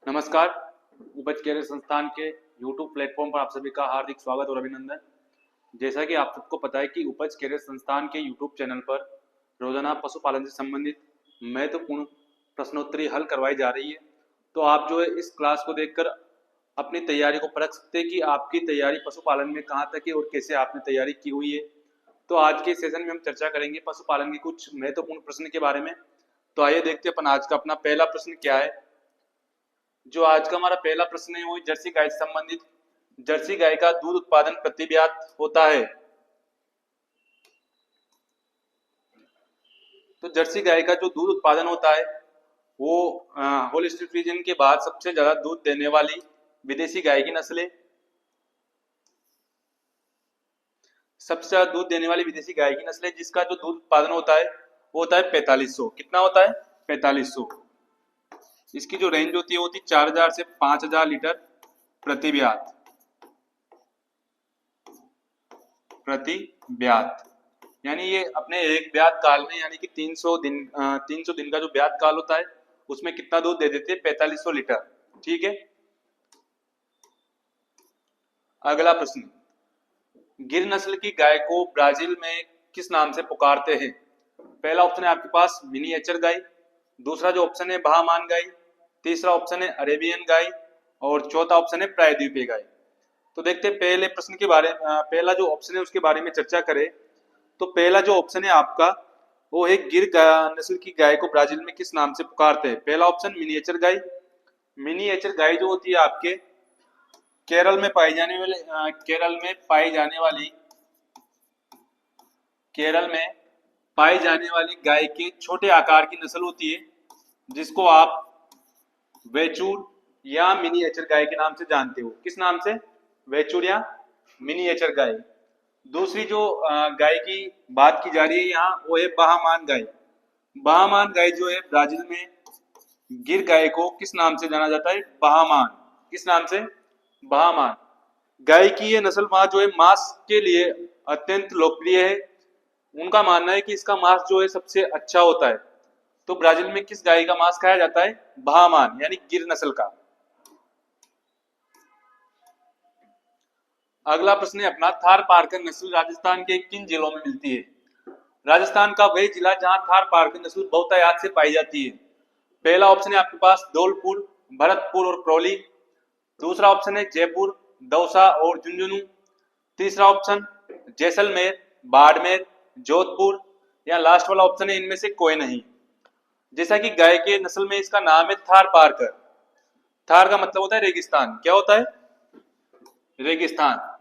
नमस्कार। उपज कैरियर संस्थान के YouTube प्लेटफॉर्म पर आप सभी का हार्दिक स्वागत और अभिनंदन। जैसा कि आप सबको पता है कि उपज कैरियर संस्थान के YouTube चैनल पर रोजाना पशुपालन से संबंधित महत्वपूर्ण प्रश्नोत्तरी हल करवाई जा रही है। तो आप जो है इस क्लास को देखकर अपनी तैयारी को परख सकते हैं कि आपकी तैयारी पशुपालन में कहाँ तक है और कैसे आपने तैयारी की हुई है। तो आज के सेशन में हम चर्चा करेंगे पशुपालन के कुछ महत्वपूर्ण प्रश्न के बारे में। तो आइए देखते हैं अपन आज का अपना पहला प्रश्न क्या है। जो आज का हमारा पहला प्रश्न है वो जर्सी गाय से संबंधित। जर्सी गाय का दूध उत्पादन प्रति ब्यात होता है। तो जर्सी गाय का जो दूध उत्पादन होता है वो होलिस्टीन फ्रीजियन के बाद सबसे ज्यादा दूध देने वाली विदेशी गाय की नस्ल है। सबसे ज्यादा दूध देने वाली विदेशी गाय की नस्ल है जिसका जो दूध उत्पादन होता है वो होता है 4500। कितना होता है? 4500। इसकी जो रेंज होती है वो होती है 4000 से 5000 लीटर प्रति ब्यात। प्रति ब्यात यानी ये अपने एक ब्यात काल में यानी कि 300 दिन का जो ब्यात काल होता है उसमें कितना दूध दे देते हैं? 4500 लीटर। ठीक है। अगला प्रश्न, गिर नस्ल की गाय को ब्राजील में किस नाम से पुकारते हैं? पहला ऑप्शन है आपके पास मिनिएचर गाय, दूसरा जो ऑप्शन है बहामान गाय, तीसरा ऑप्शन है अरेबियन गाय और चौथा ऑप्शन है प्रायद्वीपीय गाय। तो देखते हैं पहले प्रश्न के बारे पहला जो ऑप्शन है उसके बारे में चर्चा करें। तो पहला जो ऑप्शन है आपका वो है गिर नस्ल की गाय को ब्राजील में किस नाम से पुकारते हैं? पहला ऑप्शन मिनिएचर गाय। मिनिएचर गाय जो होती है आपके केरल में पाई जाने वाले केरल में पाई जाने वाली गाय के छोटे आकार की नस्ल होती है जिसको आप वेचूर या मिनिएचर गाय के नाम से जानते हो। किस नाम से? वेचूर या मिनिएचर गाय। दूसरी जो गाय की बात की जा रही है यहाँ वो है बहामान गाय। बहामान गाय जो है ब्राजील में गिर गाय को किस नाम से जाना जाता है? बहामान। किस नाम से? बहामान। गाय की ये नस्ल वहां जो है मांस के लिए अत्यंत लोकप्रिय है। उनका मानना है कि इसका मांस जो है सबसे अच्छा होता है। तो ब्राजील में किस गाय का मांस खाया जाता है? बहामान यानी गिर नस्ल का। अगला प्रश्न है अपना, थार पारकर नस्ल राजस्थान के किन जिलों में मिलती है? राजस्थान का वही जिला जहां थार पारकर नस्ल बहुतायत से पाई जाती है। पहला ऑप्शन है आपके पास धौलपुर, भरतपुर और करौली, दूसरा ऑप्शन है जयपुर, दौसा और झुंझुनू, तीसरा ऑप्शन जैसलमेर, बाड़मेर, जोधपुर या लास्ट वाला ऑप्शन है इनमें से कोई नहीं। जैसा कि गाय के नस्ल में इसका नाम है थार पारकर। थार का मतलब होता है रेगिस्तान। क्या होता है? रेगिस्तान।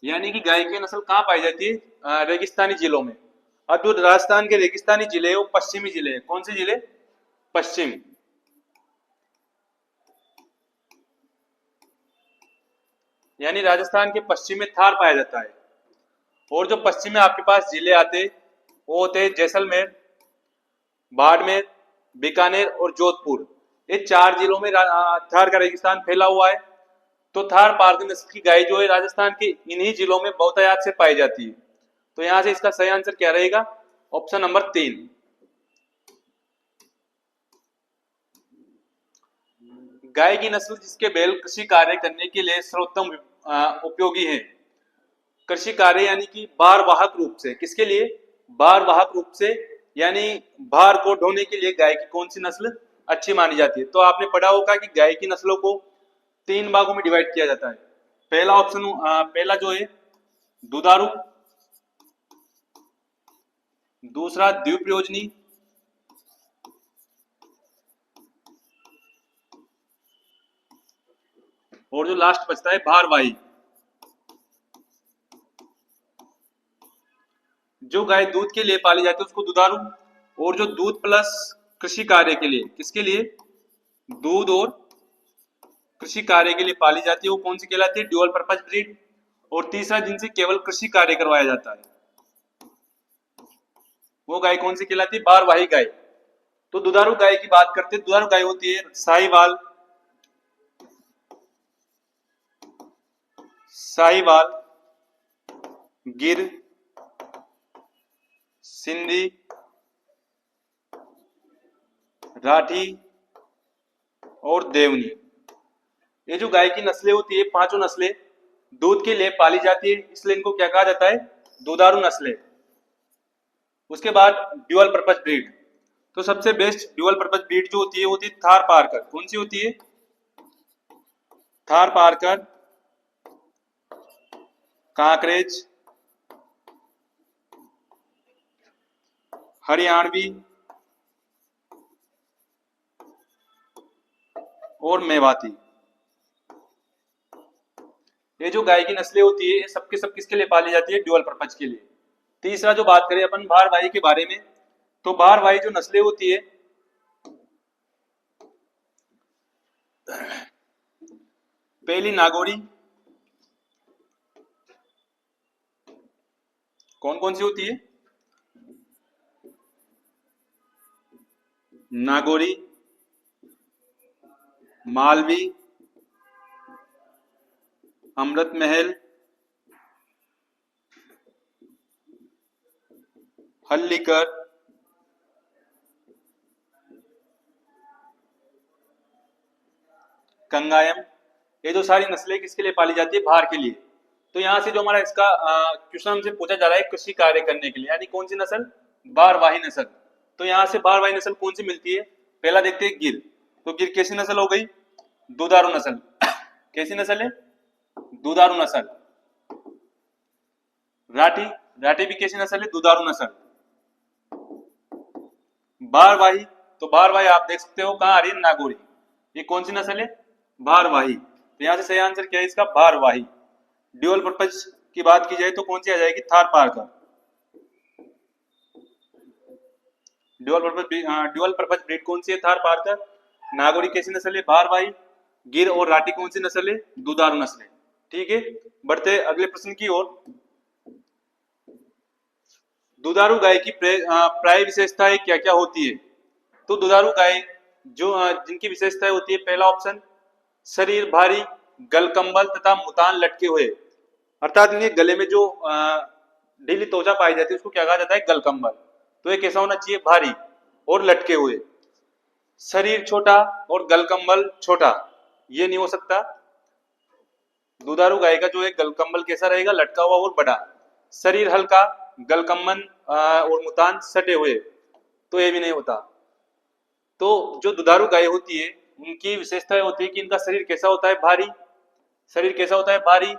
यानी कि गाय की नस्ल कहाँ पाई जाती है? रेगिस्तानी जिलों में। अब जो राजस्थान के रेगिस्तानी जिले हैं वो पश्चिमी जिले हैं। कौन से जिले? पश्चिम। यानी राजस्थान के पश्चिम में थार पाया जाता है। और जो पश्चिम में आपके पास जिले आते वो होते हैं जैसलमेर, बाड़मेर, बीकानेर और जोधपुर। ये चार जिलों में थार का रेगिस्तान फैला हुआ है। तो थार पारकर नस्ल की गाय जो है राजस्थान के इन्हीं जिलों में बहुतायत से पाई जाती है। तो यहां से इसका सही आंसर क्या रहेगा? Option number 3। गाय की नस्ल जिसके बैल कृषि कार्य करने के लिए सर्वोत्तम उपयोगी है। कृषि कार्य यानी कि भार वाहक रूप से। किसके लिए? भार वाहक रूप से यानी भार को ढोने के लिए गाय की कौन सी नस्ल अच्छी मानी जाती है? तो आपने पढ़ा होगा कि गाय की नस्लों को 3 भागों में डिवाइड किया जाता है। पहला जो है दुधारू, दूसरा द्विप्रयोजनी और जो लास्ट बचता है भारवाही। जो गाय दूध के लिए पाली जाती है उसको दुधारू, और जो दूध प्लस कृषि कार्य के लिए, किसके लिए? दूध और कृषि कार्य के लिए पाली जाती है वो कौन सी कहलाती है? Dual purpose breed. और तीसरा जिनसे केवल कृषि कार्य करवाया जाता है वो गाय कौन सी कहलाती है? भारवाही गाय। तो दुधारू गाय की बात करते हैं। दुधारू गाय होती है साहिवाल, साहिवाल, गिर, सिंधी, राठी और देवनी। ये जो गाय की नस्लें होती है, पांचों नस्लें दूध के लिए पाली जाती है, इसलिए इनको क्या कहा जाता है? दुधारू नस्लें। उसके बाद ड्यूअल पर्पज ब्रीड। तो सबसे बेस्ट ड्यूअल पर्पज ब्रीड जो होती है वो होती है थार पारकर। कौन सी होती है? थार पारकर, कांकरेज, हरियाणवी और मेवाती। ये जो गाय की नस्लें होती है ये सबके सब किसके लिए पाली जाती है? ड्यूअल पर्पज के लिए। तीसरा जो बात करें अपन भारवाही के बारे में, तो भारवाही जो नस्लें होती है, पहली नागौरी। कौन कौन सी होती है? नागौरी, मालवी, अमृत महल, हल्लीकर, कंगायम। ये जो सारी नस्लें किसके लिए पाली जाती है? भार के लिए। तो यहाँ से जो हमारा इसका क्वेश्चन हमसे पूछा जा रहा है कृषि कार्य करने के लिए, यानी कौन सी नस्ल? भारवाही नस्ल। तो यहाँ से भारवाही नस्ल कौन सी मिलती है? पहला देखते हैं गिर। तो गिर कैसी नस्ल हो गई? दुधारू नस्ल। कैसी नस्ल है? दुधारू नस्ल। राठी, राठी भी कैसी नस्ल है? दुधारू नस्ल। भारवाही, तो भारवाही आप देख सकते हो कहाँ आ रही है? नागौरी। ये कौन सी नस्ल है? भारवाही। तो यहाँ से सही आंसर क्या है इसका? भारवाही। ड्यूअल पर्पज की बात की जाए तो कौन सी आ जाएगी? थार पारकर। ड्यूअल पर्पज ब्रीड कौन सी है? थार पारकर। नागौरी कैसी नस्ल है? भारवाही। गिर और राठी कौन सी नस्ल है? दुधारू नस्ल है। ठीक है, बढ़ते अगले प्रश्न की ओर। दुधारू गाय की प्राय विशेषताएं क्या क्या होती है? तो दुधारू गाय जो जिनकी विशेषताएं होती है, पहला ऑप्शन शरीर भारी, गलकंबल तथा मुतान लटके हुए। अर्थात इनके गले में जो ढीली त्वचा पाई जाती है उसको क्या कहा जाता है? गलकंबल। तो ये कैसा होना चाहिए? भारी और लटके हुए। शरीर छोटा और गलकंबल छोटा, ये नहीं हो सकता। दुधारू गाय का जो है गलकंबल कैसा रहेगा? लटका हुआ और बड़ा। शरीर हल्का, गलकंबल और मुतान सटे हुए, तो ये भी नहीं होता। तो जो दुधारू गाय होती है उनकी विशेषता होती है कि इनका शरीर कैसा होता है? भारी। शरीर कैसा होता है? भारी।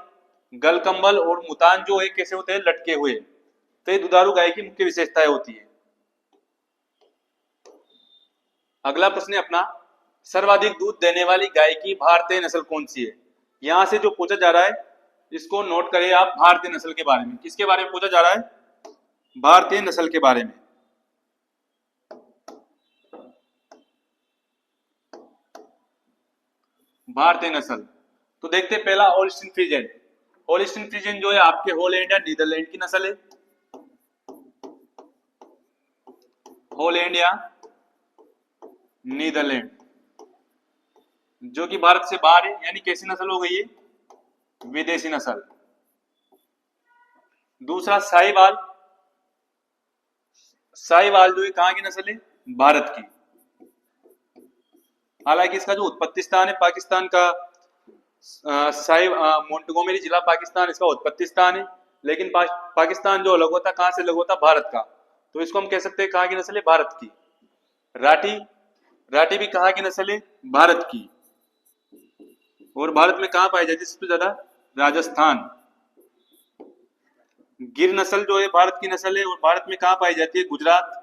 गलकंबल और मुतान जो है कैसे होते हैं? लटके हुए। तो ये दुधारू गाय की मुख्य विशेषताएं होती है। अगला प्रश्न है अपना, सर्वाधिक दूध देने वाली गाय की भारतीय नस्ल कौन सी है? यहां से जो पूछा जा रहा है इसको नोट करें आप, भारतीय नस्ल के बारे में। किसके बारे में पूछा जा रहा है? भारतीय नस्ल के बारे में। भारतीय नस्ल तो देखते हैं, पहला होल्स्टीन फ्रीजियन। होल्स्टीन फ्रीजियन जो है आपके हॉलैंड या नीदरलैंड की नस्ल है। हॉलैंड या नीदरलैंड, जो कि भारत से बाहर है, यानी कैसी नस्ल हो गई है? विदेशी नस्ल। दूसरा साहिवाल। साहिवाल जो है कहां की नस्ल है? भारत की। हालांकि इसका जो उत्पत्ति स्थान है पाकिस्तान का, मोंटगोमेरी जिला पाकिस्तान इसका उत्पत्ति स्थान है, लेकिन पाकिस्तान जो अलग होता, कहां से अलग होता? भारत का। तो इसको हम कह सकते हैं कहां की नस्ल है? भारत की। राठी, राठी भी कहां की नस्ल है? भारत की। और भारत में कहां पाई जाती है सबसे ज्यादा? राजस्थान। गिर नस्ल जो है भारत की नस्ल है और भारत में कहां पाई जाती है? गुजरात।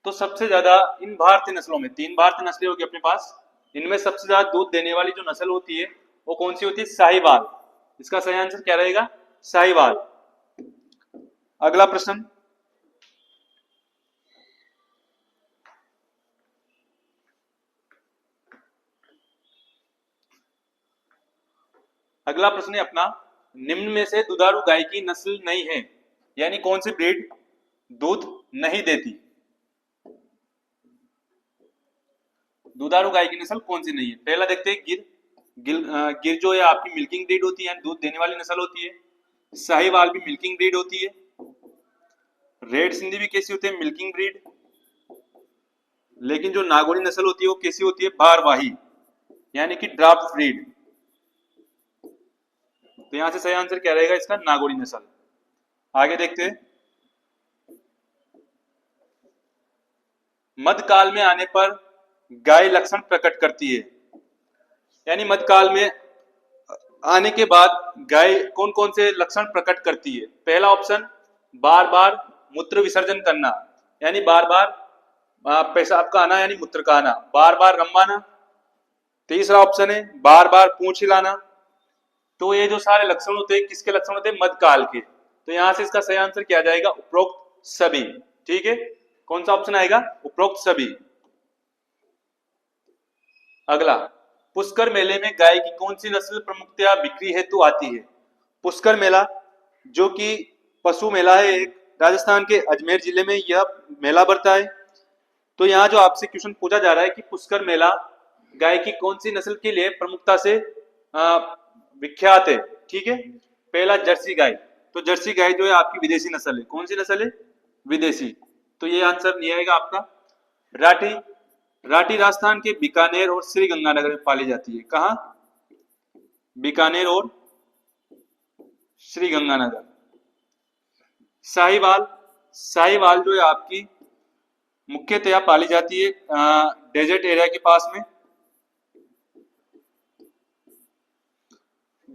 तो सबसे ज्यादा इन भारतीय नस्लों में, तीन भारतीय नस्लें होगी अपने पास, इनमें सबसे ज्यादा दूध देने वाली जो नस्ल होती है वो कौन सी होती है? साहिवाल। इसका सही आंसर क्या रहेगा? साहिवाल। अगला प्रश्न, अगला प्रश्न है अपना, निम्न में से दुधारू गाय की नस्ल नहीं है, यानी कौन सी ब्रीड दूध नहीं देती? दुधारू गाय की नस्ल कौन सी नहीं है? पहला देखते हैं गिर। गिर जो है आपकी मिल्किंग ब्रीड होती है, दूध देने वाली नस्ल होती है। साहिवाल भी मिल्किंग ब्रीड होती है। रेड सिंधी भी कैसी होती है? Milking breed. लेकिन जो नागौरी नस्ल होती है वो कैसी होती है? भारवाही, यानी कि ड्राफ्ट ब्रीड। तो यहां से सही आंसर क्या रहेगा इसका? नागौरी नस्ल। आगे देखते हैं। मध्यकाल में आने पर गाय लक्षण प्रकट करती है, यानी मध्यकाल में आने के बाद गाय कौन कौन से लक्षण प्रकट करती है? पहला ऑप्शन, बार बार मूत्र विसर्जन करना, यानी बार बार पेशाब का आना यानी मूत्र का आना, बार बार रंबाना। तीसरा ऑप्शन है बार बार पूंछ हिलाना। तो ये जो सारे लक्षण होते हैं किसके लक्षण होते हैं? मध्यकाल के। तो यहां से इसका सही आंसर क्या जाएगा? उपरोक्त सभी। ठीक है, कौन सा ऑप्शन आएगा? उपरोक्त सभी। अगला, पुष्कर मेले में गाय की कौन सी नस्ल प्रमुखतया बिक्री हेतु आती है? पुष्कर मेला जो कि पशु मेला है एक, राजस्थान के अजमेर जिले में यह मेला बढ़ता है। तो यहाँ जो आपसे क्वेश्चन पूछा जा रहा है कि पुष्कर मेला गाय की कौन सी नस्ल के लिए प्रमुखता से विख्यात है? ठीक है, पहला जर्सी गाय। तो जर्सी गाय जो है आपकी विदेशी नस्ल है। कौन सी नस्ल है? विदेशी। तो ये आंसर नहीं आएगा आपका। राठी, राठी राजस्थान के बीकानेर और श्री गंगानगर में पाली जाती है। कहाँ? बीकानेर और श्री गंगानगर। साहिवाल, साहिवाल जो है आपकी मुख्यतया पाली जाती है डेजर्ट एरिया के पास में।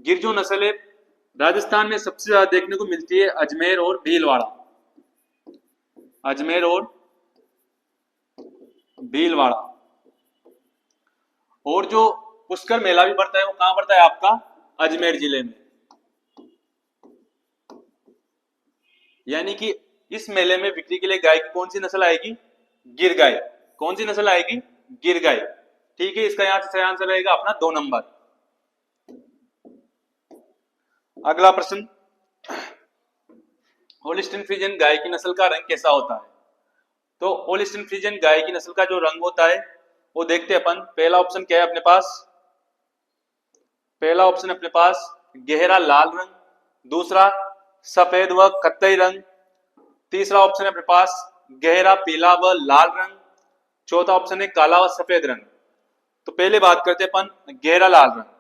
गिर जो नस्ल है राजस्थान में सबसे ज्यादा देखने को मिलती है अजमेर और भीलवाड़ा। अजमेर और भीलवाड़ा। और जो पुष्कर मेला भी बढ़ता है वो कहां बढ़ता है आपका? अजमेर जिले में। यानी कि इस मेले में बिक्री के लिए गाय की कौन सी नस्ल आएगी? गिर गाय। कौन सी नस्ल आएगी? गिर गाय। ठीक है, इसका यहां से सही आंसर रहेगा अपना 2 नंबर। अगला प्रश्न, होलिस्टीन फ्रीजियन गाय की नस्ल का रंग कैसा होता है? तो होलिस्टीन फ्रीजियन गाय की नस्ल का जो रंग होता है वो देखते हैं अपन। पहला ऑप्शन क्या है अपने पास? पहला ऑप्शन अपने पास गहरा लाल रंग, दूसरा सफेद व कत्थई रंग, तीसरा ऑप्शन है अपने पास गहरा पीला व लाल रंग, चौथा ऑप्शन है काला व सफेद रंग। तो पहले बात करते हैं अपन गहरा लाल रंग।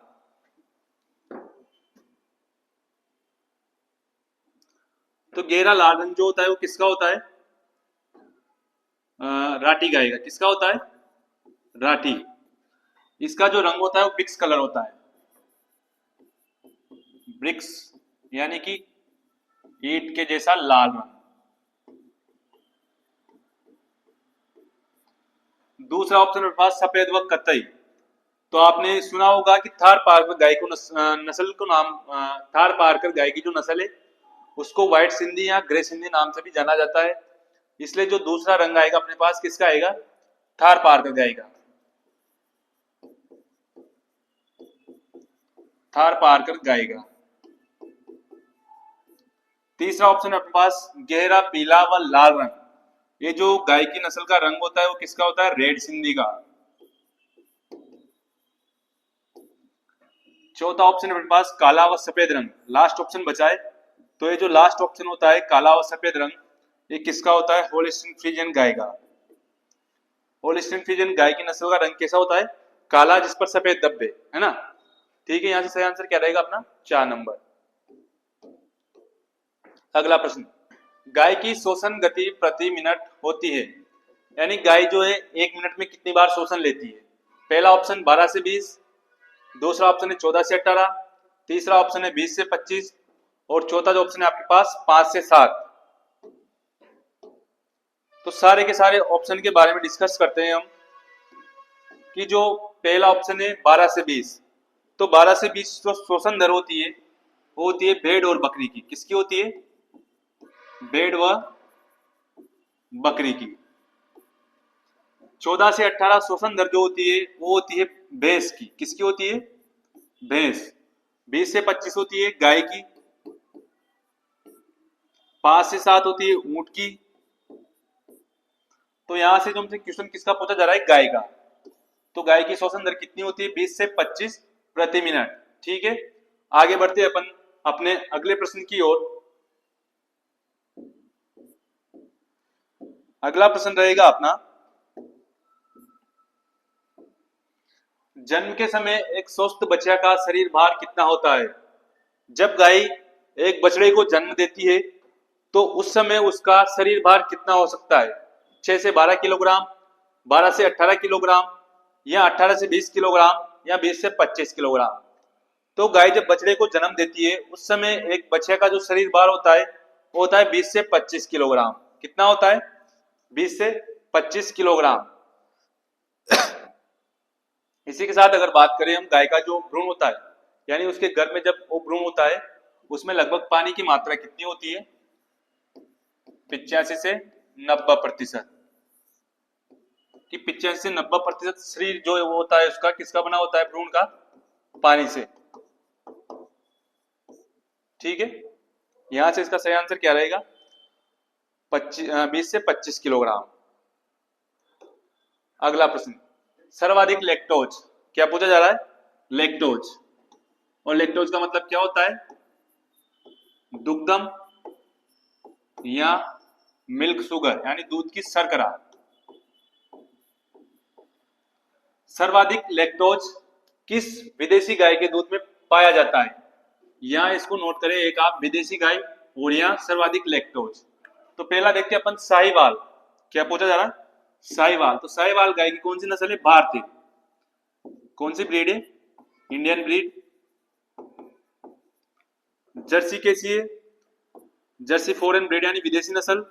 तो गहरा लाल रंग जो होता है वो किसका होता है? राठी गाय का। किसका होता है? राठी। इसका जो रंग होता है वो ब्रिक्स कलर होता है। ब्रिक्स यानी कि ईंट के जैसा लाल रंग। दूसरा ऑप्शन मेरे पास सफेद व कत्थई। तो आपने सुना होगा कि थार पारकर गाय को नस्ल को नाम थार पारकर गाय की जो नस्ल है उसको व्हाइट सिंधी या ग्रे सिंधी नाम से भी जाना जाता है। इसलिए जो दूसरा रंग आएगा अपने पास किसका आएगा? थार पारकर गाय का। थार पारकर गाय का। तीसरा ऑप्शन है अपने पास गहरा पीला व लाल रंग। ये जो गाय की नस्ल का रंग होता है वो किसका होता है? रेड सिंधी का। चौथा ऑप्शन है अपने पास काला व सफेद रंग। लास्ट ऑप्शन बचा है। तो ये जो लास्ट ऑप्शन होता है काला व सफेद रंग, ये किसका होता है? होलिस्टीन फ्रीजियन गाय का। होलिस्टीन फ्रीजियन गाय की नस्ल का रंग कैसा होता है? काला जिस पर सफेद धब्बे, है ना। ठीक है, यहां से सही आंसर क्या रहेगा अपना? 4 नंबर। अगला प्रश्न, गाय की श्वसन गति प्रति मिनट होती है, यानी गाय जो है 1 मिनट में कितनी बार श्वसन लेती है? पहला ऑप्शन 12 से 20, दूसरा ऑप्शन है 14 से 18, तीसरा ऑप्शन है 20 से 25 और चौथा जो ऑप्शन है आपके पास 5 से 7। तो सारे के सारे ऑप्शन के बारे में डिस्कस करते हैं हम कि जो पहला ऑप्शन है 12 से 20, तो 12 से 20 जो श्वसन दर होती है वो होती है भेड़ और बकरी की। किसकी होती है? भेड़ व बकरी की। 14 से 18 श्वसन दर जो होती है वो होती है भैंस की। किसकी होती है? भैंस। 20 से 25 होती है गाय की, 5 से 7 होती है ऊंट की। तो यहां से जो हमसे क्वेश्चन किसका पूछा जा रहा है? गाय का। तो गाय की श्वसन दर कितनी होती है? 20 से 25 प्रति मिनट। ठीक है, आगे बढ़ते हैं अपन अपने अगले प्रश्न की ओर। अगला प्रश्न रहेगा अपना, जन्म के समय एक स्वस्थ बच्चा का शरीर भार कितना होता है? जब गाय एक बछड़े को जन्म देती है तो उस समय उसका शरीर भार कितना हो सकता है? 6 से 12 किलोग्राम, 12 से 18 किलोग्राम, या 18 से 20 किलोग्राम, या 20 से 25 किलोग्राम। तो गाय जब बछड़े को जन्म देती है उस समय एक बच्चे का जो शरीर भार होता है वो होता है 20 से 25 किलोग्राम। कितना होता है? 20 से 25 किलोग्राम। इसी के साथ अगर बात करें हम, गाय का जो भ्रूण होता है, यानी उसके गर्भ में जब वो भ्रूण होता है उसमें लगभग पानी की मात्रा कितनी होती है? 85 से 90%। कि 85 से 90% शरीर जो वो होता है उसका किसका बना होता है? भ्रूण का, पानी से। ठीक है, यहां से इसका सही आंसर क्या रहेगा? 20 से 25 किलोग्राम। अगला प्रश्न, सर्वाधिक लैक्टोज, क्या पूछा जा रहा है? लैक्टोज। और लैक्टोज का मतलब क्या होता है? दुग्धम या मिल्क शुगर, यानी दूध की शर्करा। सर्वाधिक लैक्टोज किस विदेशी गाय के दूध में पाया जाता है? यहां इसको नोट करें एक आप, विदेशी गाय और यहाँ सर्वाधिक लैक्टोज। तो पहला देखते हैं अपन साहिवाल। क्या पूछा जा रहा है? साहिवाल। तो साहिवाल गाय की कौन सी नस्ल है? भारतीय। कौन सी ब्रीड है? Indian breed. जर्सी कैसी है? जर्सी फॉरेन ब्रीड, यानी विदेशी नस्ल।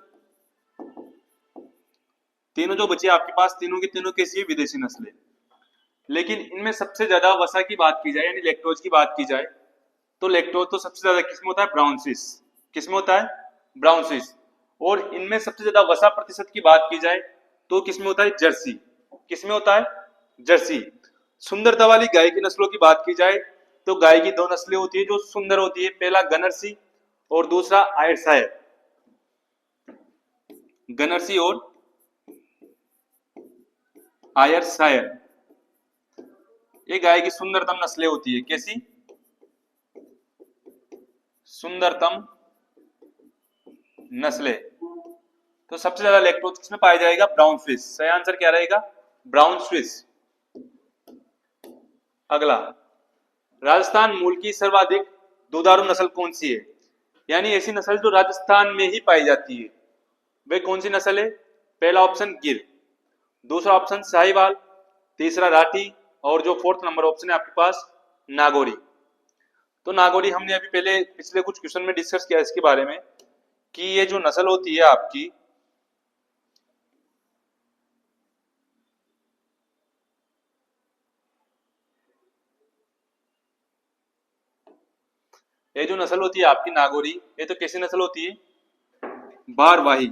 तीनों जो बची आपके पास, तीनों की तीनों कैसी है? विदेशी नस्ल है। लेकिन इनमें सबसे ज्यादा वसा की बात की जाए, यानी लैक्टोज की बात की जाए, तो लैक्टोज तो सबसे ज्यादा किसमें होता है? Brown Swiss. किसमें होता है? Brown Swiss. और इनमें सबसे ज्यादा वसा प्रतिशत की बात की जाए तो किसमें होता है? जर्सी। किसमें होता है? जर्सी। सुंदरता वाली गाय की नस्लों की बात की जाए तो गाय की दो नस्लें होती है जो सुंदर होती है, पहला गनरसी और दूसरा आयरशायर। गनरसी और आयरशायर, ये गाय की सुंदरतम नस्लें होती है। कैसी? सुंदरतम नस्लें। तो सबसे ज्यादा लैक्टोज किसमें पाया जाएगा? Brown Swiss. सही आंसर क्या रहेगा? Brown Swiss. अगला, राजस्थान मूल की सर्वाधिक दुधारू नस्ल कौन सी है? यानी ऐसी नस्ल जो राजस्थान में ही पाई जाती है, वे कौन सी नस्ल है? पहला ऑप्शन गिर, दूसरा ऑप्शन साहिवाल, तीसरा राठी, और जो फोर्थ नंबर ऑप्शन है आपके पास नागौरी। तो नागौरी हमने अभी पहले पिछले कुछ क्वेश्चन में डिस्कस किया इसके बारे में कि ये जो नस्ल होती है आपकी, ये जो नस्ल होती है आपकी नागौरी, ये तो कैसी नस्ल होती है? भारवाही।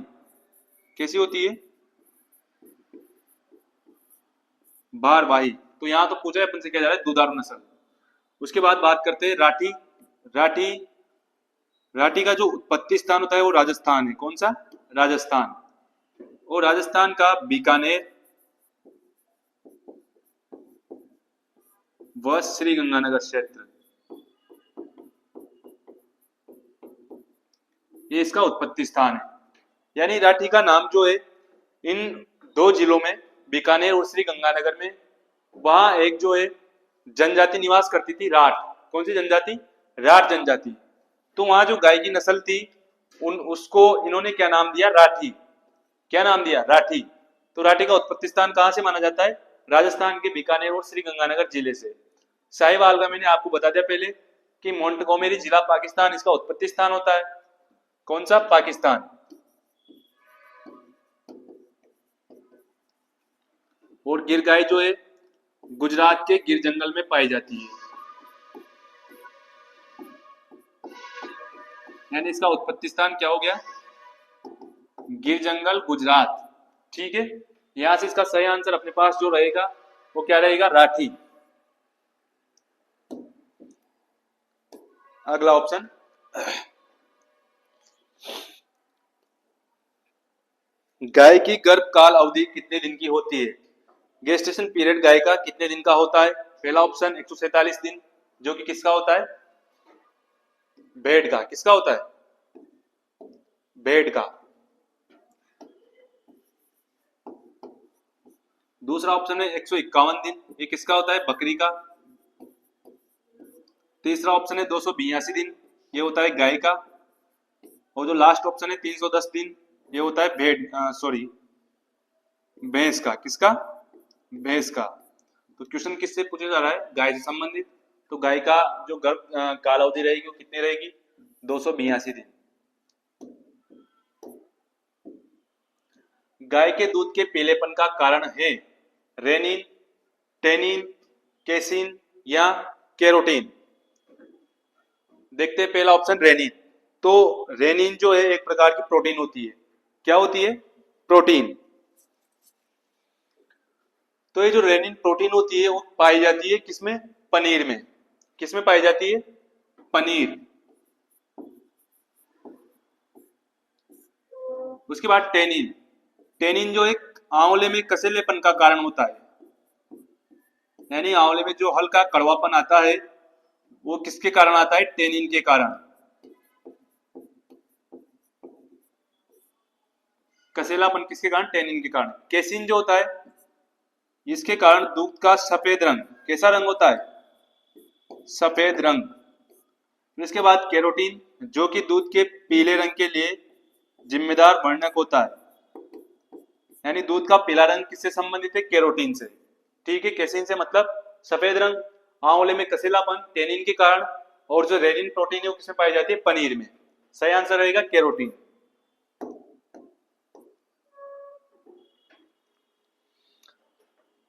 कैसी होती है? भारवाही। तो यहाँ तो पूछा है अपन से क्या जा रहा है? दुधारू नस्ल। उसके बाद बात करते हैं राठी। राठी, राठी का जो उत्पत्ति स्थान होता है वो राजस्थान है। कौन सा? राजस्थान। और राजस्थान का बीकानेर व श्री गंगानगर क्षेत्र, ये इसका उत्पत्ति स्थान है। यानी राठी का नाम जो है इन दो जिलों में, बीकानेर और श्री गंगानगर में, वहां एक जो है जनजाति निवास करती थी, राठ। कौन सी जनजाति? राठ जनजाति। तो वहां जो गाय की नस्ल थी उसको इन्होंने क्या नाम दिया? राठी। क्या नाम दिया? राठी। तो राठी का उत्पत्ति स्थान कहां से माना जाता है? राजस्थान के बीकानेर और श्री गंगानगर जिले से। साहिवाल का मैंने आपको बता दिया पहले कि मोंटगोमेरी जिला पाकिस्तान इसका उत्पत्ति स्थान होता है। कौन सा? पाकिस्तान। और गिर गाय जो है गुजरात के गिर जंगल में पाई जाती है, यानी इसका उत्पत्ति स्थान क्या हो गया? गिर जंगल, गुजरात। ठीक है, यहां से इसका सही आंसर अपने पास जो रहेगा वो क्या रहेगा? राठी। अगला ऑप्शन, गाय की गर्भकाल अवधि कितने दिन की होती है? गेस्टेशन पीरियड गाय का कितने दिन का होता है? पहला ऑप्शन 147 दिन, जो कि किसका होता है? भेड़ का किसका होता है? भेड़ का। दूसरा ऑप्शन है 151 दिन, ये किसका होता है? बकरी का। तीसरा ऑप्शन है 282 दिन, ये होता है गाय का। और जो लास्ट ऑप्शन है 310 दिन, ये होता है भैंस का। किसका? भैंस का। तो क्वेश्चन किससे पूछा जा रहा है? गाय से संबंधित। तो गाय का जो गर्भ कालावधि रहेगी वो कितनी रहेगी? 282 दिन। गाय के दूध के पीलेपन का कारण है रेनिन, टेनिन, केसिन या कैरोटीन। देखते हैं पहला ऑप्शन रेनिन। तो रेनिन जो है एक प्रकार की प्रोटीन होती है। क्या होती है? प्रोटीन। तो ये जो रेनिन प्रोटीन होती है वो पाई जाती है किसमें? पनीर में। किसमें पाई जाती है? पनीर। उसके बाद टेनिन। टेनिन जो एक आंवले में कसेलेपन का कारण होता है, यानी आंवले में जो हल्का कड़वापन आता है वो किसके कारण आता है? टेनिन के कारण। कसेलापन किसके कारण? टेनिन के कारण। केसिन जो होता है इसके कारण दूध का सफेद रंग, कैसा रंग होता है? सफेद रंग। इसके बाद कैरोटीन जो कि दूध के पीले रंग के लिए जिम्मेदार वर्णक होता है, यानी दूध का पीला रंग किससे संबंधित है? कैरोटीन से। ठीक है, केसिन से मतलब सफेद रंग, आंवले में कसेलापन टेनिन के कारण, और जो रेनिन प्रोटीन है वो किसमें पाई जाती है? पनीर में। सही आंसर रहेगा कैरोटीन।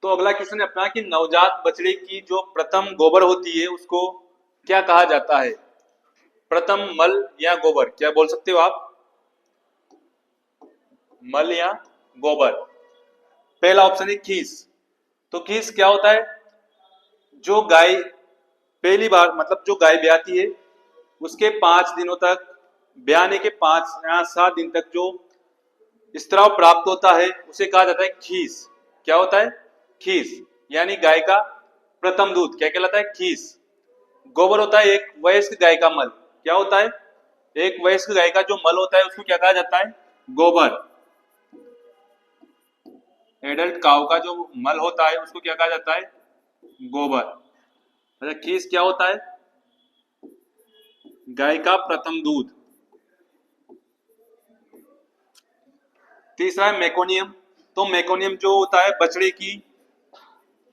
तो अगला क्वेश्चन है अपना कि नवजात बछड़े की जो प्रथम गोबर होती है उसको क्या कहा जाता है? प्रथम मल या गोबर, क्या बोल सकते हो आप? मल या गोबर। पहला ऑप्शन है खीस। तो खीस क्या होता है? जो गाय पहली बार मतलब जो गाय ब्याती है उसके 5 दिनों तक, ब्याने के 5 या 7 दिन तक जो स्त्राव प्राप्त होता है उसे कहा जाता है खीस। क्या होता है? खीस। यानी गाय का प्रथम दूध क्या कहलाता है? खीस। गोबर होता है एक वयस्क गाय का मल। क्या होता है? एक वयस्क गाय का जो मल होता है उसको क्या कहा जाता है? गोबर। एडल्ट काऊ का जो मल होता है उसको क्या कहा जाता है? गोबर। अच्छा, खीस क्या होता है? गाय का प्रथम दूध। तीसरा है मेकोनियम। तो मेकोनियम जो होता है बछड़े की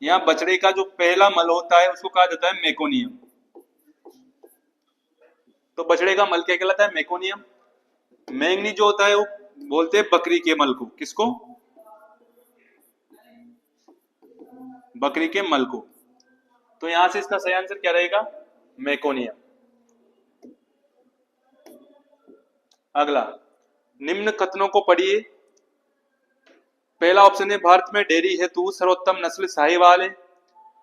या बछड़े का जो पहला मल होता है उसको कहा जाता है मेकोनियम। तो बछड़े का मल क्या कहलाता है? मेकोनियम। मैंगनी जो होता है वो बोलते हैं बकरी के मल को। किसको? बकरी के मल को। तो यहां से इसका सही आंसर क्या रहेगा? मेकोनियम। अगला, निम्न कथनों को पढ़िए। पहला ऑप्शन है भारत में डेयरी हेतु सर्वोत्तम नस्ल साहिवाल है।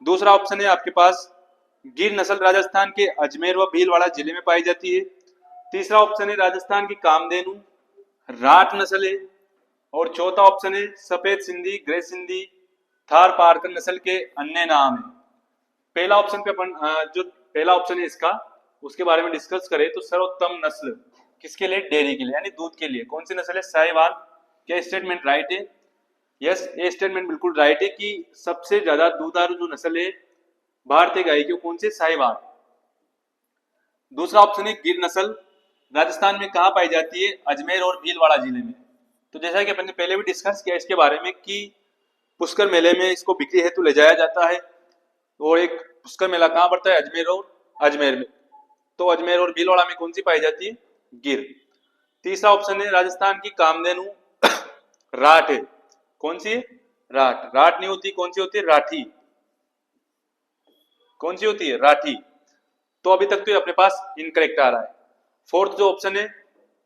दूसरा ऑप्शन है आपके पास गिर नस्ल राजस्थान के अजमेर व भीलवाड़ा जिले में पाई जाती है। तीसरा ऑप्शन है राजस्थान की कामधेनु राठ नस्ल है। और चौथा ऑप्शन है सफेद सिंधी, ग्रे सिंधी, थार पारकर नस्ल के अन्य नाम है। पहला ऑप्शन पे अपन जो पहला ऑप्शन है इसका उसके बारे में डिस्कस करें तो सर्वोत्तम नस्ल किसके लिए? डेयरी के लिए, यानी दूध के लिए। कौन सी नस्ल है? साहिवाल। क्या स्टेटमेंट राइट है? यस, ये स्टेटमेंट बिल्कुल राइट है कि सबसे ज्यादा दूधारू जो नस्ल है भारतीय गाय की कौन सी? साहिवाल। दूसरा ऑप्शन है गिर नस्ल, राजस्थान में कहाँ पाई जाती है? अजमेर और भीलवाड़ा जिले में। तो जैसा कि अपन ने पहले भी डिस्कस किया इसके बारे में कि पुष्कर मेले में इसको बिक्री हेतु ले जाया जाता है। और एक पुष्कर मेला कहाँ पड़ता है? अजमेर में। तो अजमेर और भीलवाड़ा में कौन सी पाई जाती है? गिर। तीसरा ऑप्शन है राजस्थान की कामधेनु राठ है। कौन सी है? राठ। राठ नहीं होती, कौन सी होती है? राठी। कौन सी होती है? राठी। तो अभी तक तो ये अपने पास इनकरेक्ट आ रहा है। फोर्थ जो ऑप्शन है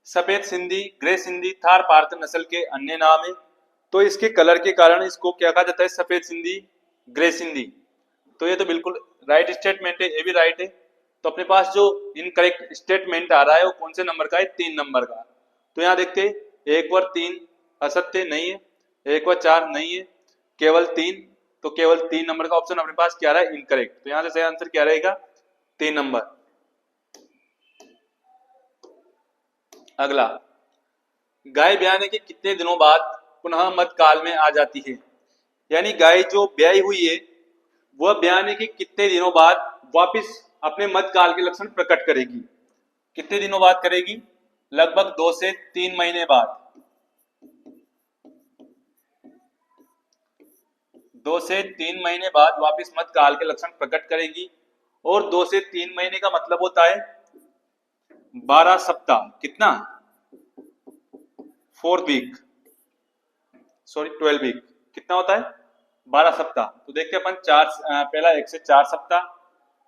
सफेद सिंधी, ग्रे सिंधी, थार पारकर नस्ल के अन्य नाम है। तो इसके कलर के कारण इसको क्या कहा जाता है? सफेद सिंधी, ग्रे सिंधी। तो ये तो बिल्कुल राइट स्टेटमेंट है, ये भी राइट है। तो अपने पास जो इनकरेक्ट स्टेटमेंट आ रहा है वो कौन से नंबर का है? 3 नंबर का। तो यहाँ देखते हैं 1 व 3 असत्य नहीं है, 1 व 4 नहीं है, केवल 3। तो केवल 3 नंबर का ऑप्शन अपने पास क्या रहा है? इनकरेक्ट। तो यहाँ से सही आंसर क्या रहेगा? 3 नंबर। अगला, गाय ब्याने के कितने दिनों बाद पुनः मध्यकाल में आ जाती है? यानी गाय जो ब्याई हुई है वह ब्याने के कितने दिनों बाद वापस अपने मध्यकाल के लक्षण प्रकट करेगी? कितने दिनों बाद करेगी? लगभग 2 से 3 महीने बाद। 2 से 3 महीने बाद वापस मध्यकाल के लक्षण प्रकट करेगी। और 2 से 3 महीने का मतलब होता है 12 सप्ताह। कितना? 4 वीक, सॉरी 12 वीक। कितना होता है? 12 सप्ताह। तो देखते हैं अपन पहला 1 से 4 सप्ताह,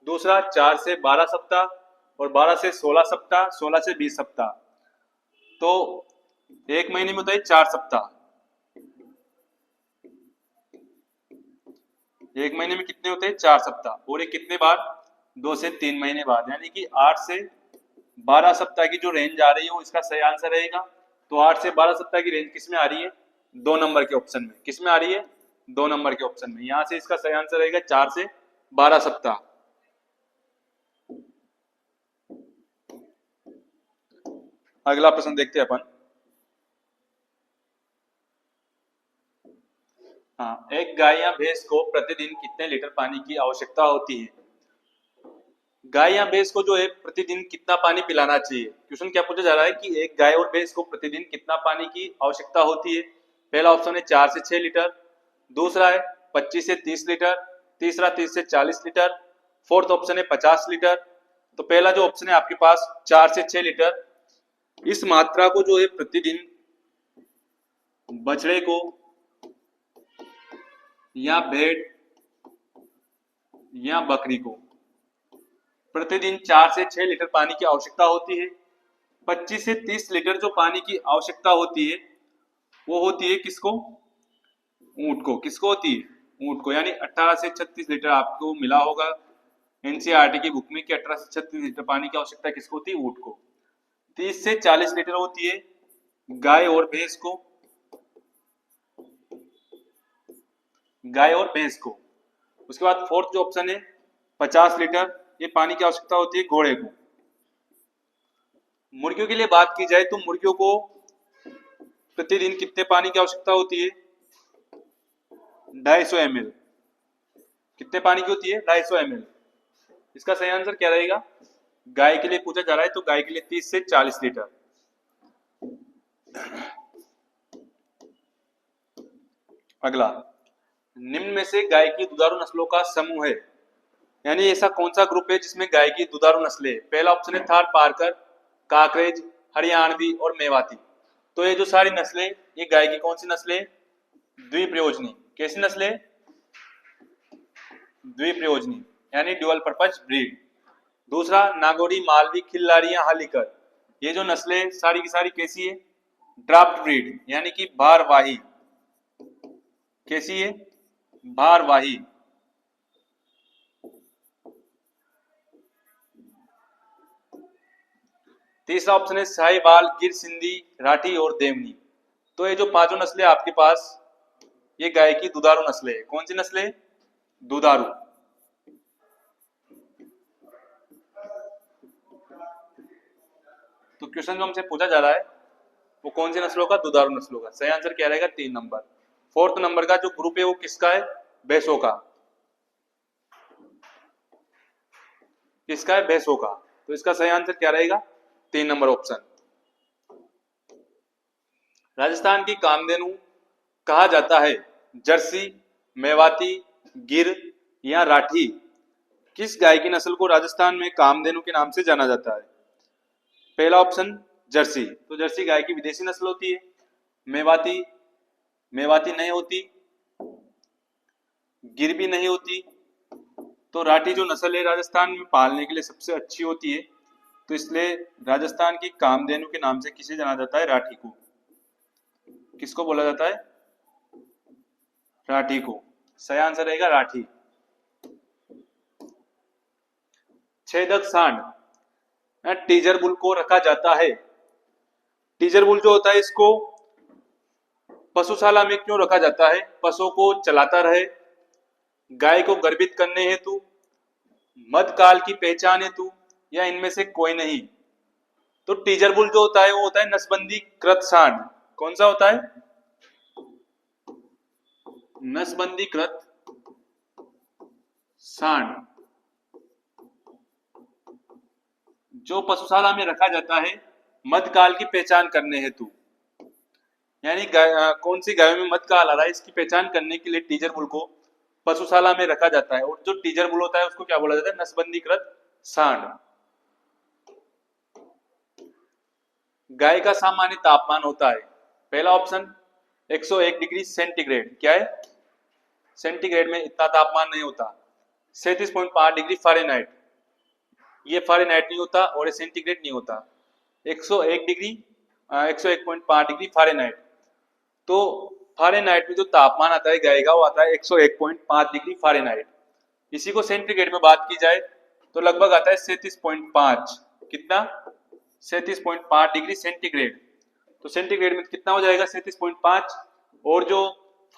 दूसरा 4 से 12 सप्ताह, और 12 से 16 सप्ताह, 16 से 20 सप्ताह। तो 1 महीने में होता है 4 सप्ताह। 1 महीने में कितने होते हैं? 4 सप्ताह। और ये कितने बार? 2 से 3 महीने बाद। यानी कि 8 से 12 सप्ताह की जो रेंज आ रही है वो इसका सही आंसर रहेगा। तो 8 से 12 सप्ताह की रेंज किस में आ रही है? 2 नंबर के ऑप्शन में। किस में आ रही है? 2 नंबर के ऑप्शन में। यहां से इसका सही आंसर रहेगा 4 से 12 सप्ताह। अगला प्रश्न देखते हैं अपन। हाँ, एक गाय या भैंस को प्रतिदिन कितने लीटर पानी की आवश्यकता होती है? गाय या भैंस को जो है प्रतिदिन कितना पानी पिलाना चाहिए? क्वेश्चन क्या पूछा जा रहा है कि एक गाय और भैंस को प्रतिदिन कितना पानी की आवश्यकता होती है? पहला ऑप्शन है 4 से 6 लीटर, दूसरा है 25 से 30 लीटर, तीसरा 30 से 40 लीटर, फोर्थ ऑप्शन है 50 लीटर। तो पहला जो ऑप्शन है आपके पास 4 से 6 लीटर, इस मात्रा को जो है प्रतिदिन बछड़े को या भेड़ या बकरी को प्रतिदिन 4 से 6 लीटर पानी की आवश्यकता होती है। 25 से 30 लीटर जो पानी की आवश्यकता होती है वो होती है किसको? ऊंट को। किसको होती है? ऊंट को। यानी 18 से 36 लीटर आपको मिला होगा एनसीईआरटी की बुक में कि 18 से 36 लीटर पानी की आवश्यकता किसको होती है? ऊंट को। 30 से 40 लीटर होती है गाय और भैंस को। गाय और भैंस को। उसके बाद फोर्थ जो ऑप्शन है 50 लीटर, ये पानी की आवश्यकता होती है घोड़े को। मुर्गियों के लिए बात की जाए तो मुर्गियों को प्रतिदिन कितने पानी की आवश्यकता होती है? 250 ml। कितने पानी की होती है? 250 ml। इसका सही आंसर क्या रहेगा? गाय के लिए पूछा जा रहा है तो गाय के लिए 30 से 40 लीटर। अगला, निम्न में से गाय की दुधारू नस्लों का समूह है। यानी ऐसा कौन सा ग्रुप है जिसमें गाय की दुधारू नस्लें है? पहला ऑप्शन है थार पारकर, काकरेज, हरियाणवी और मेवाती। तो ये जो सारी नस्लें, ये गाय की कौन सी नस्लें? द्विप्रयोजनी। कैसी नस्लें? द्विप्रयोजनी, यानी ड्यूअल पर्पज ब्रीड। दूसरा नागौरी, मालवी, खिल्लारी या हालीकर। ये जो नस्लें सारी की सारी कैसी है? ड्राफ्ट ब्रीड, यानी कि भारवाही। कैसी है? भारवाही। तीसरा ऑप्शन है साहिवाल, गिर सिंधी, राठी और देवनी। तो ये जो पांचों नस्लें आपके पास, ये गाय की दुधारू नस्लें है। कौन सी नस्लें? दुधारू। तो क्वेश्चन जो हमसे पूछा जा रहा है वो कौन सी नस्लों का? दुधारू नस्लों का। सही आंसर क्या रहेगा? 3 नंबर। फोर्थ नंबर का जो ग्रुप है वो किसका है? भैंसों का। किसका है? भैंसों का। तो इसका सही आंसर क्या रहेगा? 3 नंबर ऑप्शन। राजस्थान की कामधेनु कहा जाता है? जर्सी, मेवाती, गिर या राठी। किस गाय की नस्ल को राजस्थान में कामधेनु के नाम से जाना जाता है? पहला ऑप्शन जर्सी, तो जर्सी गाय की विदेशी नस्ल होती है। मेवाती, मेवाती नहीं होती। गिर भी नहीं होती। तो राठी जो नस्ल है राजस्थान में पालने के लिए सबसे अच्छी होती है, तो इसलिए राजस्थान की कामधेनु के नाम से किसे जाना जाता है? राठी को। किसको बोला जाता है? राठी को। सही आंसर रहेगा राठी। छेदक सांड टीजर बुल को रखा जाता है। टीजर बुल जो होता है इसको पशुशाला में क्यों रखा जाता है? पशुओं को चलाता रहे, गाय को गर्भित करने हेतु, मध्यकाल की पहचान हेतु, या इनमें से कोई नहीं? तो टीजर बुल जो होता है वो होता है नसबंदी कृत सांड। कौन सा होता है? नसबंदी कृत सांड, जो पशुशाला में रखा जाता है मध्यकाल की पहचान करने हेतु। यानी कौन सी गायों में मध्यकाल आ रहा है इसकी पहचान करने के लिए टीजर बुल को पशुशाला में रखा जाता है। और जो टीजर बुल होता है उसको क्या बोला जाता है? नसबंदी कृत सांड। गाय का सामान्य तापमान होता है, पहला ऑप्शन 101 डिग्री सेंटीग्रेड। क्या है? सेंटीग्रेड में इतना तापमान नहीं होता। 37.5 डिग्री फ़ारेनहाइट, ये फ़ारेनहाइट नहीं होता और ये सेंटीग्रेड नहीं होता। 101 डिग्री 101.5 डिग्री फ़ारेनहाइट। तो फ़ारेनहाइट में जो तापमान आता है गाय का वो आता है 101.5 डिग्री फ़ारेनहाइट। इसी को सेंटीग्रेड में बात की जाए तो लगभग आता है 37.5। कितना? 37.5 डिग्री सेंटीग्रेड। तो सेंटीग्रेड में कितना हो जाएगा? 37.5। और जो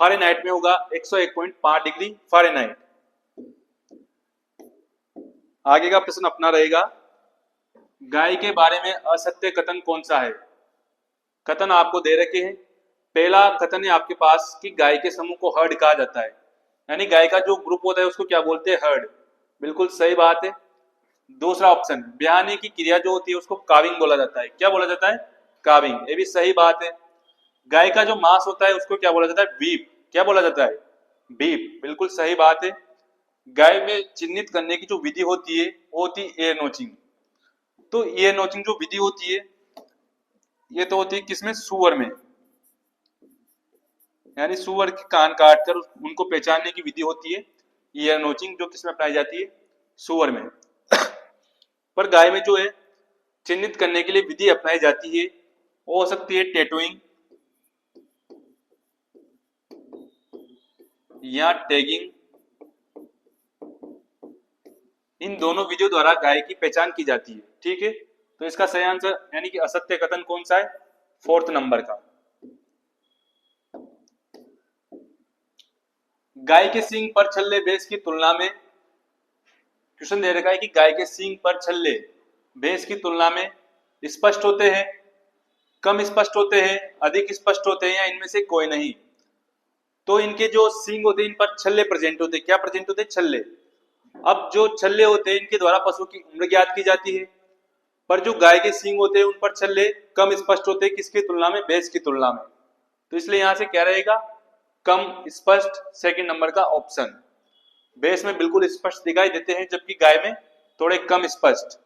फ़ारेनहाइट में होगा 101.5 डिग्री फ़ारेनहाइट। आगे का प्रश्न अपना रहेगा, गाय के बारे में असत्य कथन कौन सा है? कथन आपको दे रखे हैं। पहला कथन है आपके पास कि गाय के समूह को हर्ड कहा जाता है, यानी गाय का जो ग्रुप होता है उसको क्या बोलते हैं? हर्ड। बिल्कुल सही बात है। दूसरा ऑप्शन, ब्याहने की क्रिया जो होती है उसको काविंग बोला जाता है। क्या बोला जाता है? काविंग। ये भी सही बात है। गाय का जो मांस होता है उसको क्या बोला जाता है? बीफ। क्या बोला जाता है? बीफ। बिल्कुल सही बात है। गाय में चिन्हित करने की जो विधि होती है वो होती है ईयर नोचिंग। तो ईयर नोचिंग जो विधि होती है ये तो होती है किसमें? सूअर में। यानी सूअर के कान काट कर उनको पहचानने की विधि होती है ईयर नोचिंग, जो किसमें अपनाई जाती है? सूअर में। पर गाय में जो है चिन्हित करने के लिए विधि अपनाई जाती है वो हो सकती है टैटूइंग या टैगिंग। इन दोनों विधियों द्वारा गाय की पहचान की जाती है। ठीक है, तो इसका सही आंसर यानी कि असत्य कथन कौन सा है? 4th नंबर का। गाय के सींग पर छल्ले भैंस की तुलना में, क्वेश्चन दे रखा है कि गाय के सींग पर छल्ले भैंस की तुलना में स्पष्ट होते हैं, कम स्पष्ट होते हैं, अधिक स्पष्ट होते हैं या इनमें से कोई नहीं। तो इनके जो सींग होते हैं इन पर छल्ले प्रेजेंट होते हैं। क्या प्रेजेंट होते हैं? छल्ले। अब जो छल्ले होते हैं इनके द्वारा पशु की उम्र ज्ञात की जाती है, पर जो गाय के सींग होते हैं उन पर छल्ले कम स्पष्ट होते हैं। किसकी तुलना में? भैंस की तुलना में। तो इसलिए यहां से क्या रहेगा? कम स्पष्ट, सेकंड नंबर का ऑप्शन। भैंस में बिल्कुल स्पष्ट दिखाई देते हैं जबकि गाय में थोड़े कम स्पष्ट।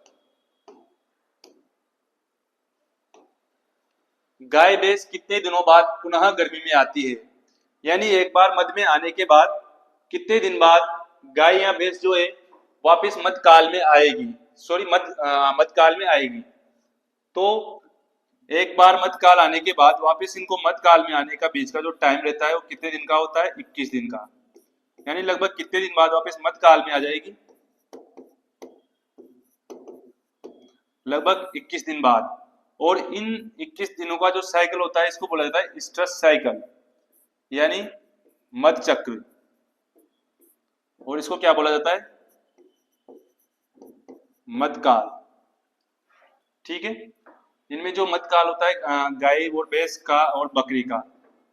गाय भैंस कितने दिनों बाद पुनः गर्मी में आती है? यानी एक बार मध में आने के बाद कितने दिन बाद गाय या भैंस जो है वापस मध्यकाल में आएगी? सॉरी, मध्यकाल में आएगी। तो एक बार मध्यकाल आने के बाद वापस इनको मध्यकाल में आने का बीच का जो टाइम रहता है वो कितने दिन का होता है? 21 दिन का। यानी लगभग कितने दिन बाद वापस मध्यकाल में आ जाएगी? लगभग 21 दिन बाद। और इन 21 दिनों का जो साइकिल होता है इसको बोला जाता है स्ट्रेस साइकिल, यानी मध्य चक्र। और इसको क्या बोला जाता है? मध्यकाल। ठीक है, इनमें जो मध्यकाल होता है गाय और भैंस का और बकरी का,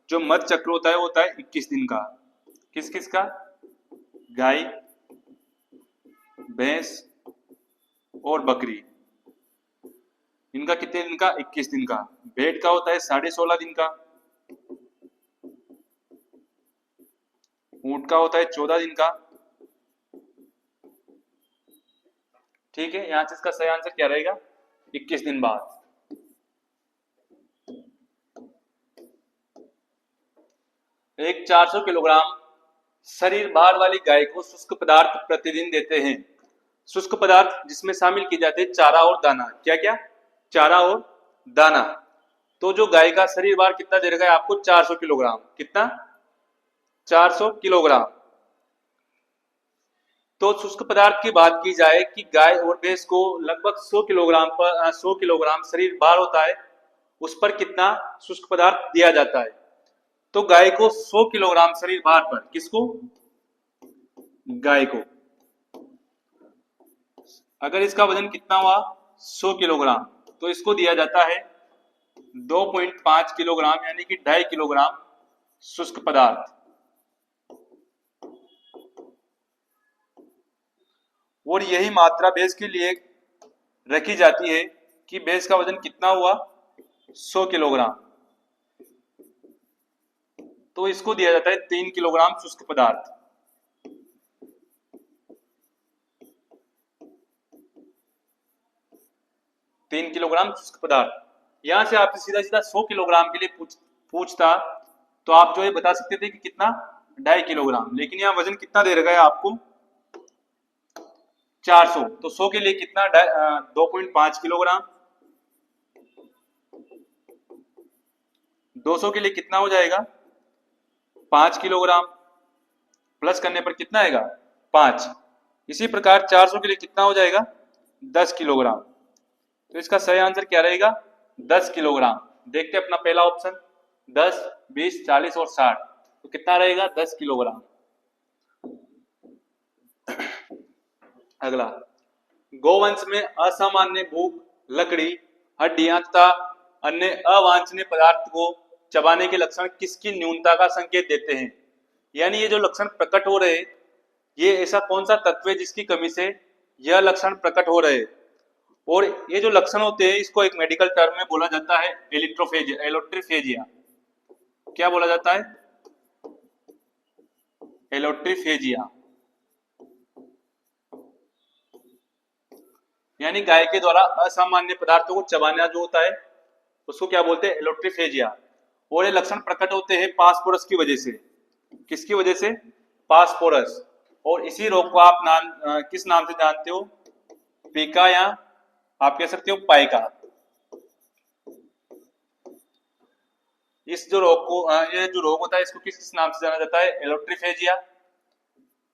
जो मध्य चक्र होता है वो होता है 21 दिन का। किस किस का? गाय, भैंस और बकरी। इनका कितने दिन का? 21 दिन का। भेड़ का होता है 16.5 दिन का। ऊंट का होता है 14 दिन का। ठीक है, यहां से इसका सही आंसर क्या रहेगा? 21 दिन बाद। एक 400 किलोग्राम शरीर भार वाली गाय को शुष्क पदार्थ प्रतिदिन देते हैं। शुष्क पदार्थ जिसमें शामिल की जाती है चारा और दाना। क्या क्या? चारा और दाना। तो जो गाय का शरीर भार कितना दे रखा है आपको? 400 किलोग्राम। कितना? 400 किलोग्राम। तो शुष्क पदार्थ की बात की जाए कि गाय और भैंस को लगभग 100 किलोग्राम पर 100 किलोग्राम शरीर भार होता है, उस पर कितना शुष्क पदार्थ दिया जाता है? तो गाय को 100 किलोग्राम शरीर भार पर, किसको? गाय को। अगर इसका वजन कितना हुआ? 100 किलोग्राम, तो इसको दिया जाता है 2.5 किलोग्राम यानी कि 2.5 किलोग्राम शुष्क पदार्थ। और यही मात्रा बेस के लिए रखी जाती है कि बेस का वजन कितना हुआ, 100 किलोग्राम। तो इसको दिया जाता है 3 किलोग्राम शुष्क पदार्थ। तीन किलोग्राम शुष्क पदार्थ। यहां से आपसे सीधा सीधा 100 किलोग्राम के लिए पूछता तो आप जो है बता सकते थे कि कितना, 2.5 किलोग्राम। लेकिन यहाँ वजन कितना दे रखा है आपको, 400। तो 100 के लिए कितना, 2.5 किलोग्राम। 200 के लिए कितना हो जाएगा, 5 किलोग्राम। प्लस करने पर कितना आएगा, 5। इसी प्रकार 400 के लिए कितना हो जाएगा, 10 किलोग्राम। तो इसका सही आंसर क्या रहेगा, 10 किलोग्राम। देखते हैं अपना पहला ऑप्शन, 10, 20, 40 और 60। तो कितना रहेगा, 10 किलोग्राम। अगला, गोवंश में असामान्य भूख, लकड़ी, हड्डियां तथा अन्य अवांछनीय पदार्थ को चबाने के लक्षण किसकी न्यूनता का संकेत देते हैं। यानी ये जो लक्षण प्रकट हो रहे, ये ऐसा कौन सा तत्व है जिसकी कमी से यह लक्षण प्रकट हो रहे। और ये जो लक्षण होते हैं इसको एक मेडिकल टर्म में बोला जाता है एलिट्रोफेजिया, एलोट्रिफेजिया। क्या बोला जाता है, एलोट्रिफेजिया। यानी गाय के द्वारा असामान्य पदार्थों को चबाना जो होता है उसको क्या बोलते हैं, एलोट्रिफेजिया। और ये लक्षण प्रकट होते हैं फास्फोरस की वजह से। किसकी वजह से, फास्फोरस। और इसी रोग को आप किस नाम से जानते हो, पिका या आप कह सकते हो पाइका। इस जो रोग को ये जो रोग होता है इसको किस नाम से जाना जाता है, एलोट्रिफेजिया,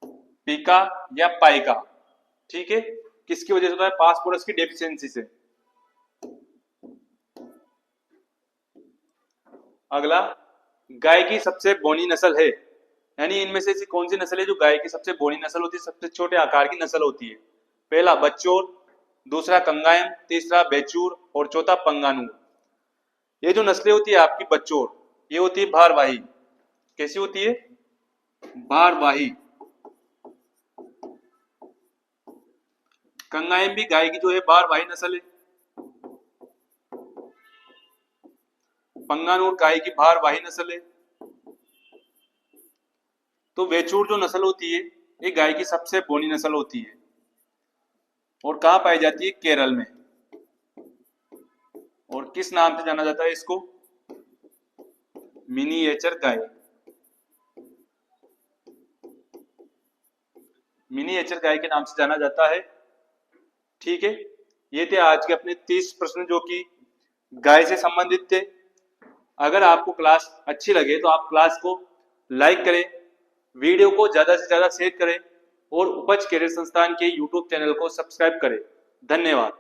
पिका या पाइका। ठीक है, किसकी वजह से होता है, फास्फोरस की डेफिशिएंसी से। अगला, गाय की सबसे बौनी नस्ल है, यानी इनमें से ऐसी कौन सी नस्ल है जो गाय की सबसे बौनी नस्ल होती है, सबसे छोटे आकार की नस्ल होती है। पहला बच्चोर, दूसरा कंगायम, तीसरा बेचूर और चौथा पंगानूर। ये जो नस्लें होती है आपकी बच्चोर, ये होती है भारवाही। कैसी होती है, भारवाही। कंगायम भी गाय की जो है भारवाही नस्ल है। पंगानूर गाय की भारवाही नस्ल है। तो वेचूर जो नस्ल होती है ये गाय की सबसे बौनी नस्ल होती है और कहाँ पाई जाती है, केरल में। और किस नाम से जाना जाता है इसको, मिनिएचर गाय। मिनिएचर गाय के नाम से जाना जाता है। ठीक है, ये थे आज के अपने 30 प्रश्न जो कि गाय से संबंधित थे। अगर आपको क्लास अच्छी लगे तो आप क्लास को लाइक करें, वीडियो को ज्यादा से ज्यादा शेयर करें और उपज कैरियर संस्थान के यूट्यूब चैनल को सब्सक्राइब करें। धन्यवाद।